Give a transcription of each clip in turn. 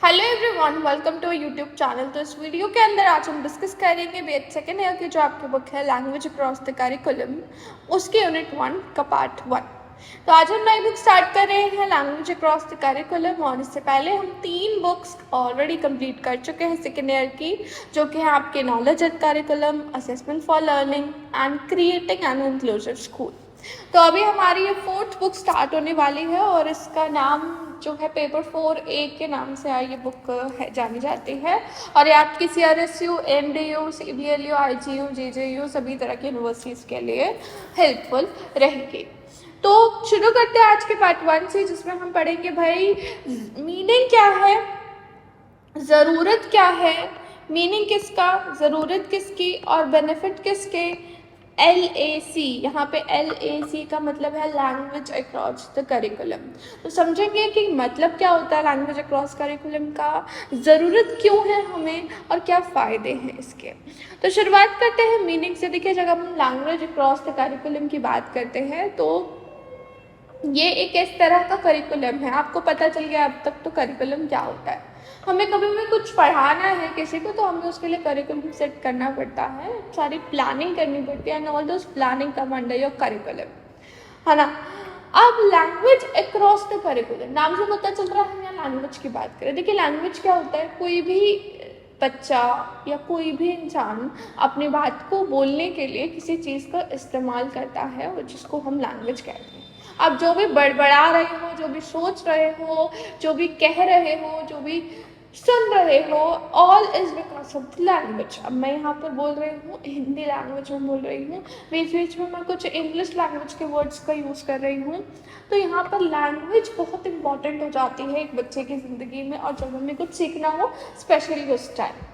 Hello everyone, welcome to YouTube channel. तो इस video के अंदर आज हम डिस्कस करेंगे BA सेकेंड ईयर की जो आपकी बुक है लैंग्वेज अक्रॉस द करिकुलम, उसके यूनिट 1 का पार्ट 1। तो आज हम नई बुक स्टार्ट कर रहे हैं लैंग्वेज अक्रॉस द करिकुलम, और इससे पहले हम 3 बुक्स ऑलरेडी कंप्लीट कर चुके हैं सेकेंड ईयर की, जो कि है आपके knowledge eight curriculum, assessment for learning and creating an inclusive school. तो अभी हमारी ये 4th बुक स्टार्ट होने वाली है और इसका नाम जो है पेपर 4A के नाम से ये बुक है जानी जाती है, और ये आपकी CRSU, NDU, CBLU, IGU, JJU सभी तरह की यूनिवर्सिटीज़ के लिए हेल्पफुल रहेगी। तो शुरू करते हैं आज के पार्ट 1 से, जिसमें हम पढ़ेंगे भाई मीनिंग क्या है, ज़रूरत क्या है, मीनिंग किसका, ज़रूरत किसकी और बेनिफिट किसके। LAC, यहाँ पे LAC का मतलब है लैंग्वेज अक्रॉस द करिकुलम। तो समझेंगे कि मतलब क्या होता है लैंग्वेज अक्रॉस करिकुलम का, ज़रूरत क्यों है हमें और क्या फ़ायदे हैं इसके। तो शुरुआत करते हैं मीनिंग से। देखिए, जब हम लैंग्वेज अक्रॉस द करिकुलम की बात करते हैं तो ये एक इस तरह का करिकुलम है, आपको पता चल गया अब तक तो करिकुलम क्या होता है। हमें कभी भी कुछ पढ़ाना है किसी को तो हमें उसके लिए करिकुलम सेट करना पड़ता है, सारी प्लानिंग करनी पड़ती है, and all those planning come under your curriculum, है ना। अब लैंग्वेज अक्रॉस द करिकुलम, नाम से पता चल रहा है हम यहाँ लैंग्वेज की बात करें। देखिए, लैंग्वेज क्या होता है, कोई भी बच्चा या कोई भी इंसान अपनी बात को बोलने के लिए किसी चीज़ का इस्तेमाल करता है और जिसको हम लैंग्वेज कहते हैं। आप जो भी बड़बड़ा रहे हो, जो भी सोच रहे हो, जो भी कह रहे हो, जो भी सुन रहे हो, all is because of the language. अब मैं यहाँ पर बोल रही हूँ हिंदी लैंग्वेज में बोल रही हूँ, बीच बीच में मैं कुछ इंग्लिश लैंग्वेज के वर्ड्स का यूज़ कर रही हूँ, तो यहाँ पर लैंग्वेज बहुत इंपॉर्टेंट हो जाती है एक बच्चे की ज़िंदगी में, और जब हमें कुछ सीखना हो स्पेशली उस टाइम।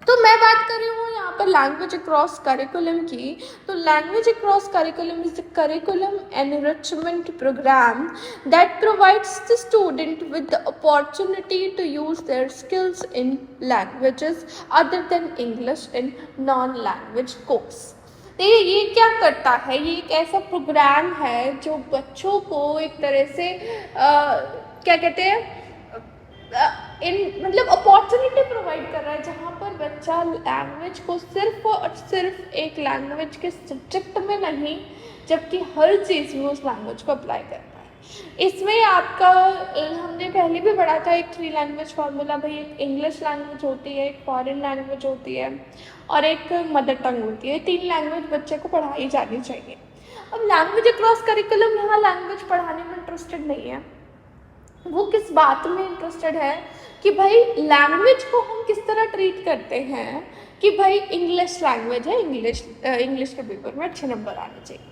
तो मैं बात कर रही हूँ यहाँ पर लैंग्वेज अक्रॉस करिकुलम की। तो language across curriculum is the curriculum enrichment program that provides the student with the opportunity to use their skills in languages other than English in non language course. ये क्या करता है, ये एक ऐसा programme है जो बच्चों को एक तरह से क्या कहते हैं इन मतलब अपॉर्चुनिटी प्रोवाइड कर रहा है, जहाँ पर बच्चा लैंग्वेज को सिर्फ और सिर्फ एक लैंग्वेज के सब्जेक्ट में नहीं, जबकि हर चीज़ में उस लैंग्वेज को अप्लाई करता है। इसमें आपका हमने पहले भी पढ़ा था एक 3 लैंग्वेज फार्मूला, भाई एक इंग्लिश लैंग्वेज होती है, एक फॉरेन लैंग्वेज होती है और एक मदर टंग होती है। 3 लैंग्वेज बच्चे को पढ़ाई जानी चाहिए। अब लैंग्वेज अक्रॉस करिकुलम यहाँ लैंग्वेज पढ़ाने में इंटरेस्टेड नहीं है, वो किस बात में इंटरेस्टेड है कि भाई लैंग्वेज को हम किस तरह ट्रीट करते हैं कि भाई इंग्लिश लैंग्वेज है, इंग्लिश के पेपर में अच्छे नंबर आने चाहिए,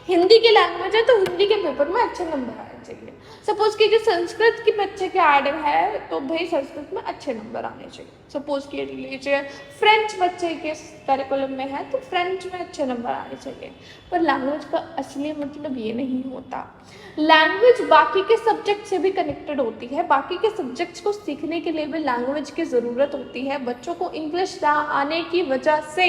हिंदी की लैंग्वेज है तो हिंदी के पेपर में अच्छे नंबर आने चाहिए। सपोज कीजिए संस्कृत की बच्चे के ऐड है तो भाई संस्कृत में अच्छे नंबर आने चाहिए। सपोज कीजिए फ्रेंच बच्चे के करिकुलम में है तो फ्रेंच में अच्छे नंबर आने चाहिए। पर लैंग्वेज का असली मतलब ये नहीं होता। लैंग्वेज बाकी के सब्जेक्ट से भी कनेक्टेड होती है, बाकी के सब्जेक्ट्स को सीखने के लिए भी लैंग्वेज की ज़रूरत होती है। बच्चों को इंग्लिश ना आने की वजह से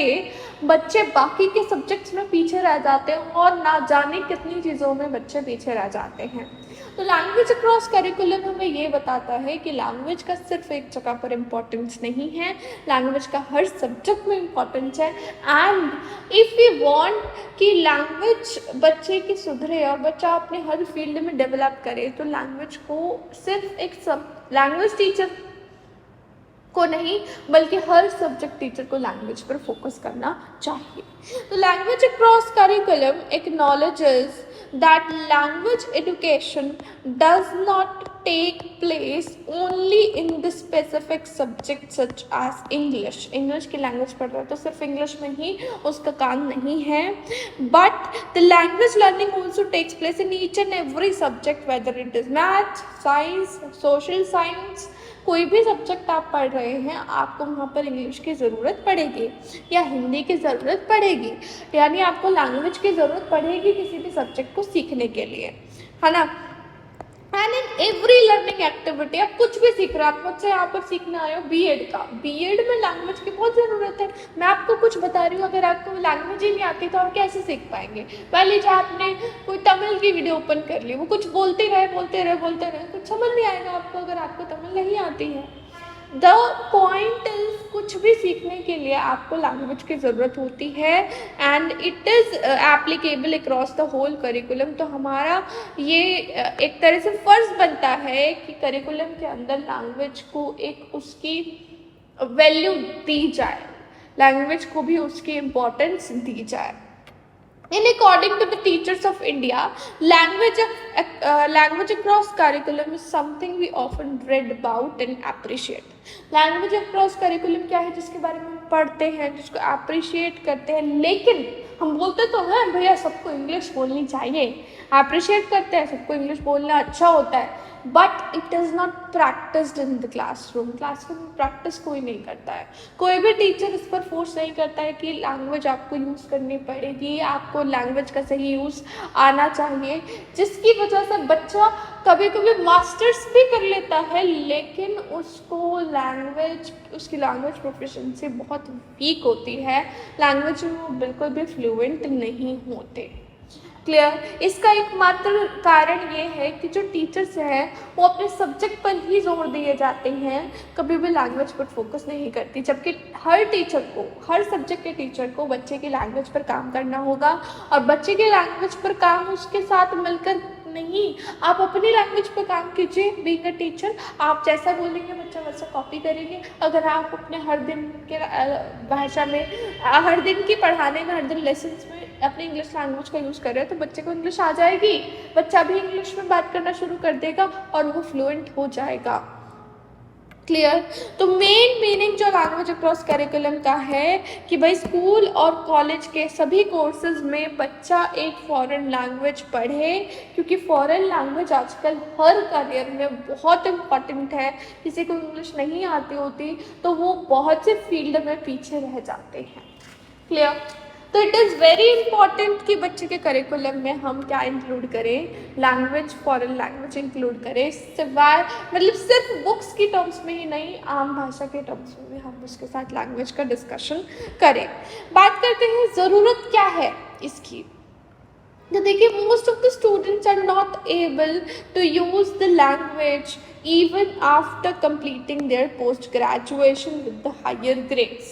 बच्चे बाकी के सब्जेक्ट्स में पीछे रह जाते हैं और ना जाने कितनी चीज़ों में बच्चे पीछे रह जाते हैं। तो लैंग्वेज अक्रॉस करिकुलम हमें ये बताता है कि लैंग्वेज का सिर्फ एक जगह पर इम्पोर्टेंस नहीं है, लैंग्वेज का हर सब्जेक्ट में इम्पोर्टेंस है। एंड इफ़ वी वांट कि लैंग्वेज बच्चे की सुधरे और बच्चा अपने हर फील्ड में डेवलप करे, तो लैंग्वेज को सिर्फ एक लैंग्वेज टीचर को नहीं बल्कि हर सब्जेक्ट टीचर को लैंग्वेज पर फोकस करना चाहिए। तो language across curriculum acknowledges that language education does not take place only in the specific subject such as English. English की लैंग्वेज पढ़ रहा है तो सिर्फ इंग्लिश में ही उसका काम नहीं है, but the language learning also takes place in each and every subject, whether it is math, science, social science, कोई भी सब्जेक्ट आप पढ़ रहे हैं आपको वहाँ पर इंग्लिश की ज़रूरत पड़ेगी या हिंदी की ज़रूरत पड़ेगी, यानी आपको लैंग्वेज की ज़रूरत पड़ेगी किसी भी सब्जेक्ट को सीखने के लिए, है ना। And in every learning activity, आप कुछ भी सीख रहे हो, आप मुझसे यहाँ पर सीखने आए हो बीएड का, बीएड में लैंग्वेज की बहुत ज़रूरत है। मैं आपको कुछ बता रही हूँ, अगर आपको लैंग्वेज ही नहीं आती तो आप कैसे सीख पाएंगे। पहले लीजिए आपने कोई तमिल की वीडियो ओपन कर ली, वो कुछ बोलते रहे बोलते रहे बोलते रहे, कुछ समझ नहीं आएगा आपको अगर आपको तमिल नहीं आती है। द पॉइंट इज, कुछ भी सीखने के लिए आपको लैंग्वेज की ज़रूरत होती है and it is applicable across the whole curriculum. तो हमारा ये एक तरह से फ़र्ज़ बनता है कि करिकुलम के अंदर लैंग्वेज को एक उसकी वैल्यू दी जाए, लैंग्वेज को भी उसकी इम्पोर्टेंस दी जाए। In according to the teachers of India, language across curriculum is something we often read about and appreciate. Language across curriculum क्या है, जिसके बारे में हम पढ़ते हैं, जिसको अप्रिशिएट करते हैं, लेकिन हम बोलते तो हैं भैया सबको इंग्लिश बोलनी चाहिए, अप्रिशिएट करते हैं सबको इंग्लिश बोलना अच्छा होता है, but it is not practised in the classroom. Classroom में प्रैक्टिस कोई नहीं करता है, कोई भी टीचर इस पर फोर्स नहीं करता है कि लैंग्वेज आपको यूज़ करनी पड़ेगी, आपको लैंग्वेज का सही यूज़ आना चाहिए, जिसकी वजह से बच्चा कभी कभी मास्टर्स भी कर लेता है लेकिन उसको उसकी लैंग्वेज प्रोफिशिएंसी बहुत वीक होती है, लैंग्वेज में वो बिल्कुल भी फ्लुएंट नहीं होते। क्लियर। इसका एकमात्र कारण ये है कि जो टीचर्स हैं वो अपने सब्जेक्ट पर ही जोर दिए जाते हैं, कभी भी लैंग्वेज पर फोकस नहीं करती, जबकि हर टीचर को, हर सब्जेक्ट के टीचर को बच्चे की लैंग्वेज पर काम करना होगा और बच्चे की लैंग्वेज पर काम उसके साथ मिलकर नहीं, आप अपनी लैंग्वेज पर काम कीजिए। बीइंग अ टीचर, आप जैसा बोलेंगे बच्चा वैसा कॉपी करेंगे। अगर आप अपने हर दिन के भाषा में, हर दिन की पढ़ाने में, हर दिन लेसन्स में अपनी इंग्लिश लैंग्वेज का यूज़ कर रहे हैं तो बच्चे को इंग्लिश आ जाएगी, बच्चा भी इंग्लिश में बात करना शुरू कर देगा और वो फ्लुएंट हो जाएगा। क्लियर। तो मेन मीनिंग जो लैंग्वेज अक्रॉस करिकुलम का है कि भाई स्कूल और कॉलेज के सभी कोर्सेज में बच्चा एक फॉरेन लैंग्वेज पढ़े, क्योंकि फॉरेन लैंग्वेज आजकल हर करियर में बहुत इम्पॉर्टेंट है। किसी को इंग्लिश नहीं आती होती तो वो बहुत से फील्ड में पीछे रह जाते हैं। क्लियर। तो इट इज़ वेरी इंपॉर्टेंट कि बच्चे के करिकुलम में हम क्या इंक्लूड करें, लैंग्वेज, फॉरेन लैंग्वेज इंक्लूड करें, सिवाय मतलब सिर्फ बुक्स की टर्म्स में ही नहीं, आम भाषा के टर्म्स में भी हम उसके साथ लैंग्वेज का डिस्कशन करें। बात करते हैं ज़रूरत क्या है इसकी। तो देखिए, most of the students are not able to use the language even after completing their post graduation with the higher grades।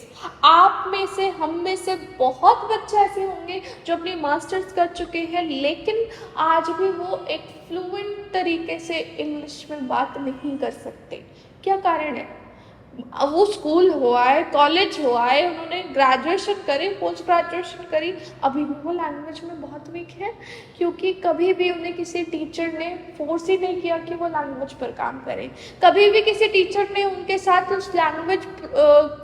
आप में से, हम में से बहुत बच्चे ऐसे होंगे जो अपनी मास्टर्स कर चुके हैं लेकिन आज भी वो एक फ्लुएंट तरीके से इंग्लिश में बात नहीं कर सकते। क्या कारण है? वो स्कूल हुआ है, कॉलेज हुआ है, उन्होंने ग्रेजुएशन करी, पोस्ट ग्रेजुएशन करी, अभी भी वो लैंग्वेज में बहुत वीक है क्योंकि कभी भी उन्हें किसी टीचर ने फोर्स ही नहीं किया कि वो लैंग्वेज पर काम करें, कभी भी किसी टीचर ने उनके साथ उस लैंग्वेज,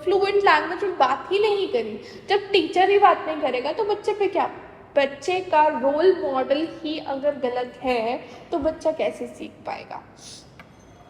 फ्लुएंट लैंग्वेज में बात ही नहीं करी। जब टीचर ही बात नहीं करेगा तो बच्चे पे क्या, बच्चे का रोल मॉडल ही अगर गलत है तो बच्चा कैसे सीख पाएगा।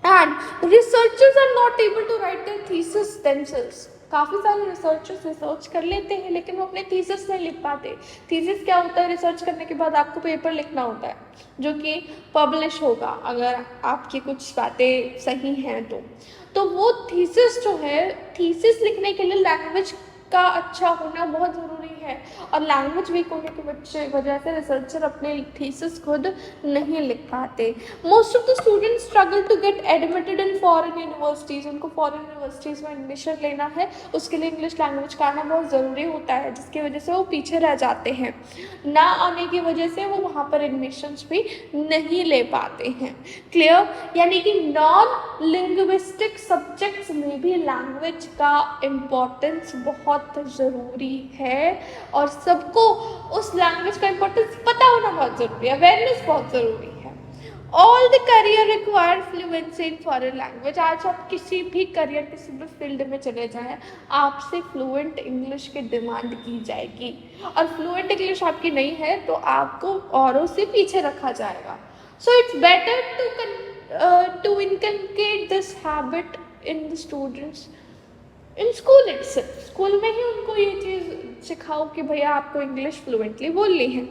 And researchers are not able to write their thesis themselves। काफ़ी सारे रिसर्चर्स रिसर्च कर लेते हैं लेकिन वो अपने थीसिस नहीं लिख पाते। थीसिस क्या होता है? रिसर्च करने के बाद आपको पेपर लिखना होता है जो कि पब्लिश होगा अगर आपकी कुछ बातें सही हैं तो वो थीसिस जो है, थीसिस लिखने के लिए लैंग्वेज का अच्छा होना बहुत ज़रूरी है और लैंग्वेज वीक होने की वजह से रिसर्चर अपने थीसिस खुद नहीं लिख पाते। Most of the students struggle to get admitted in foreign universities. उनको फॉरेन यूनिवर्सिटीज़ में एडमिशन लेना है, उसके लिए इंग्लिश लैंग्वेज का आना बहुत ज़रूरी होता है, जिसकी वजह से वो पीछे रह जाते हैं। ना आने की वजह से वो वहाँ पर एडमिशन्स भी नहीं ले पाते हैं। क्लियर। यानी कि नॉन लिंग्विस्टिक सब्जेक्ट्स में भी लैंग्वेज का इम्पोर्टेंस बहुत ज़रूरी है और सबको उस लैंग्वेज का इम्पोर्टेंस पता होना बहुत ज़रूरी है, अवेयरनेस बहुत ज़रूरी है। All the career require fluency in foreign language. आज आप किसी भी करियर, किसी भी फील्ड में चले जाएं, आपसे फ्लुएंट इंग्लिश की डिमांड की जाएगी और फ्लुएंट इंग्लिश आपकी नहीं है तो आपको औरों से पीछे रखा जाएगा। So it's better to inculcate this habit in the students in school itself. School में ही उनको ये चीज़ सिखाओ कि भैया आपको इंग्लिश फ्लुएंटली बोलनी है।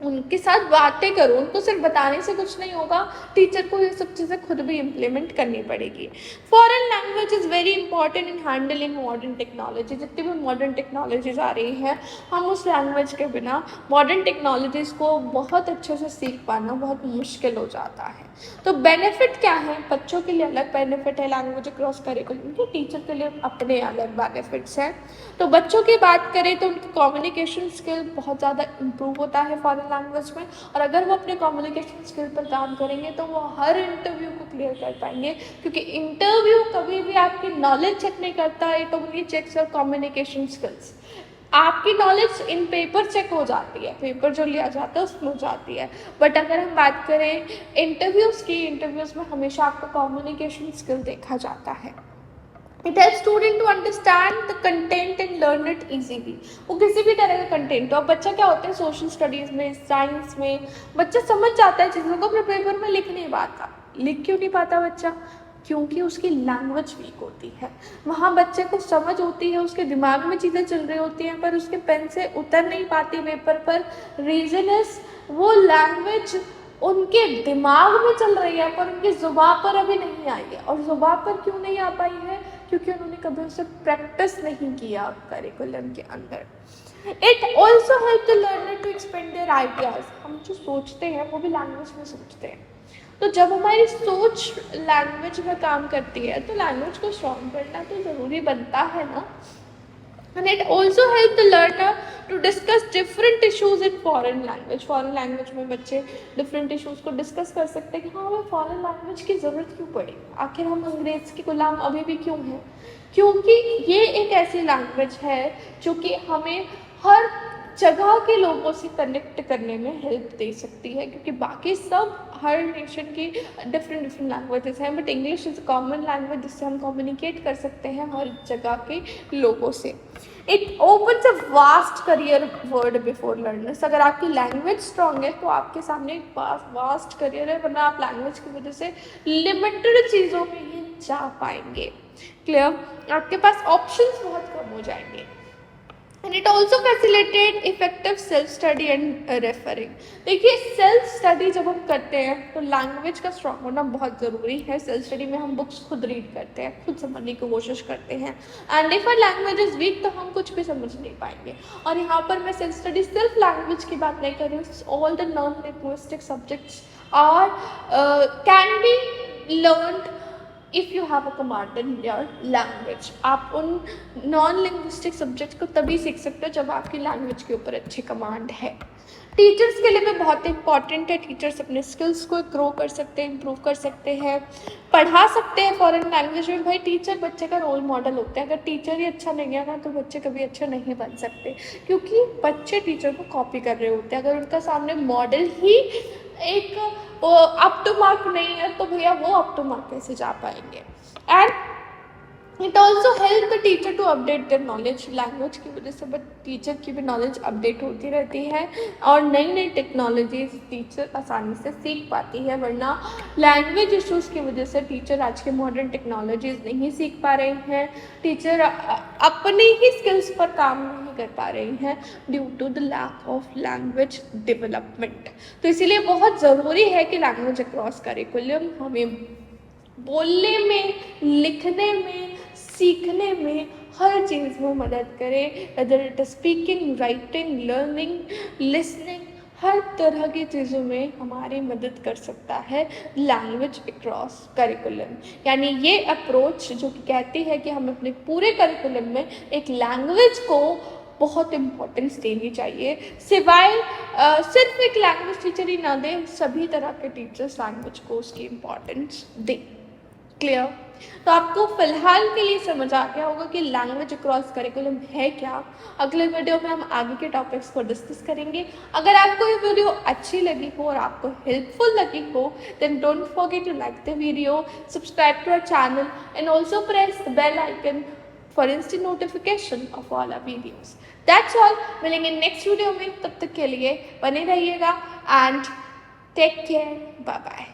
उनके साथ बातें करो, उनको सिर्फ बताने से कुछ नहीं होगा, टीचर को ये सब चीज़ें खुद भी इम्प्लीमेंट करनी पड़ेगी। Foreign language is very important in handling modern technology. जितनी भी मॉडर्न टेक्नोलॉजीज आ रही हैं, हम उस लैंग्वेज के बिना मॉडर्न टेक्नोलॉजीज़ को बहुत अच्छे से सीख पाना बहुत मुश्किल हो जाता है। तो बेनिफिट क्या है? बच्चों के लिए अलग बेनिफिट है लैंग्वेज अक्रॉस करिकुलम के, टीचर के लिए अपने अलग बेनिफिट्स हैं। तो बच्चों की बात करें तो उनकी कम्युनिकेशन स्किल बहुत ज़्यादा इम्प्रूव होता है फॉरेन लैंग्वेज में, और अगर वो अपने कम्युनिकेशन स्किल पर काम करेंगे तो वो हर इंटरव्यू को क्लियर कर पाएंगे, क्योंकि इंटरव्यू कभी भी आपकी नॉलेज चेक नहीं करता है, it only checks your communication skills. आपकी नॉलेज इन पेपर चेक हो जाती है, पेपर जो लिया जाता है उसमें हो जाती है, बट अगर हम बात करें इंटरव्यूज़ की, इंटरव्यूज़ में हमेशा आपका कम्युनिकेशन स्किल देखा जाता है। It help student to understand the content and learn it easily. वो किसी भी तरह का कंटेंट हो, अब बच्चा क्या होता है सोशल स्टडीज़ में, साइंस में बच्चा समझ जाता है चीज़ों को, अपने पेपर में लिख नहीं पाता। लिख क्यों नहीं पाता बच्चा? क्योंकि उसकी लैंग्वेज वीक होती है। वहाँ बच्चे को समझ होती है, उसके दिमाग में चीज़ें चल रही होती हैं, पर उसके पेन से उतर नहीं पाती पेपर पर। रीज़न इज वो लैंग्वेज उनके दिमाग में चल रही है पर उनकी ज़ुबान पर अभी नहीं आई है। और ज़ुबान पर क्यों नहीं आ पाई है? क्योंकि उन्होंने कभी उसे प्रैक्टिस नहीं किया करिकुलम के अंदर। It also help the learner to expand their ideas. हम जो सोचते हैं वो भी लैंग्वेज में सोचते हैं, तो जब हमारी सोच लैंग्वेज में काम करती है तो लैंग्वेज को स्ट्रॉन्ग करना तो ज़रूरी बनता है ना। And it also helps the learner to discuss different issues in foreign language. Foreign language में बच्चे different issues को discuss कर सकते हैं कि हाँ हमें foreign language की ज़रूरत क्यों पड़ी, आखिर हम अंग्रेज़ के गुलाम अभी भी क्यों हैं। क्योंकि ये एक ऐसी लैंग्वेज है जो कि हमें हर जगह के लोगों से कनेक्ट करने में हेल्प दे सकती है, क्योंकि बाकी सब हर नेशन की डिफरेंट लैंग्वेजेस हैं, but English is common language जिससे हम कम्युनिकेट कर सकते हैं हर जगह के लोगों से। It opens a vast career word before learners. अगर आपकी लैंग्वेज स्ट्रॉन्ग है तो आपके सामने एक वास्ट करियर है, वरना आप लैंग्वेज की वजह से लिमिटेड चीज़ों में ही जा पाएंगे। क्लियर? आपके पास ऑप्शंस बहुत कम हो जाएंगे। And it also facilitate effective self study and referring. देखिए सेल्फ स्टडी जब हम करते हैं तो लैंग्वेज का स्ट्रॉन्ग होना बहुत ज़रूरी है। सेल्फ स्टडी में हम बुक्स खुद रीड करते हैं, खुद समझने की कोशिश करते हैं, and if our language is weak तो हम कुछ भी समझ नहीं पाएंगे। और यहाँ पर मैं सेल्फ स्टडी सिर्फ लैंग्वेज की बात नहीं कर रही हूँ, all the non linguistic subjects are can be learned if you have a command in your language. आप उन नॉन लिंग्विस्टिक सब्जेक्ट्स को तभी सीख सकते हो जब आपकी लैंग्वेज के ऊपर अच्छी कमांड है। टीचर्स के लिए भी बहुत इंपॉर्टेंट है। टीचर्स अपने स्किल्स को ग्रो कर सकते हैं, इम्प्रूव कर सकते हैं, पढ़ा सकते हैं फॉरेन लैंग्वेज में। भाई टीचर बच्चे का रोल मॉडल होते हैं, अगर टीचर ही अच्छा नहीं है ना तो बच्चे कभी अच्छे नहीं बन सकते, क्योंकि बच्चे टीचर को कॉपी कर रहे होते हैं। अगर उनका सामने मॉडल ही एक अप टू मार्क नहीं है तो भैया वो अप टू मार्क कैसे जा पाएंगे। And it also help the teacher to update their knowledge. Language की वजह से बट टीचर की भी नॉलेज अपडेट होती रहती है और नई नई टेक्नोलॉजीज टीचर आसानी से सीख पाती है, वरना लैंग्वेज इश्यूज़ की वजह से टीचर आज के मॉडर्न टेक्नोलॉजीज नहीं सीख पा रहे हैं। टीचर अपनी ही स्किल्स पर काम नहीं कर पा रही हैं due to the lack of language development. तो इसीलिए बहुत ज़रूरी है कि लैंग्वेज अक्रॉस करिकुलम हमें बोलने में, लिखने में, सीखने में, हर चीज़ में मदद करे, whether it is speaking, writing, learning, listening, हर तरह की चीज़ों में हमारी मदद कर सकता है लैंग्वेज अक्रॉस करिकुलम। यानी ये अप्रोच जो कि कहती है कि हम अपने पूरे करिकुलम में एक लैंग्वेज को बहुत इम्पोर्टेंस देनी चाहिए, सिवाय सिर्फ एक लैंग्वेज टीचर ही ना दें, सभी तरह के टीचर्स लैंग्वेज को उसकी इम्पोर्टेंस दें। क्लियर? तो आपको फिलहाल के लिए समझ आ गया होगा कि लैंग्वेज अक्रॉस करिकुलम है क्या। अगले वीडियो में हम आगे के टॉपिक्स को डिस्कस करेंगे। अगर आपको ये वीडियो अच्छी लगी हो और आपको हेल्पफुल लगी हो then don't forget to like the video, subscribe to our channel and also press the bell icon for instant notification of all our videos. That's all. मिलेंगे नेक्स्ट वीडियो में, तब तक के लिए बने रहिएगा and take care, bye bye.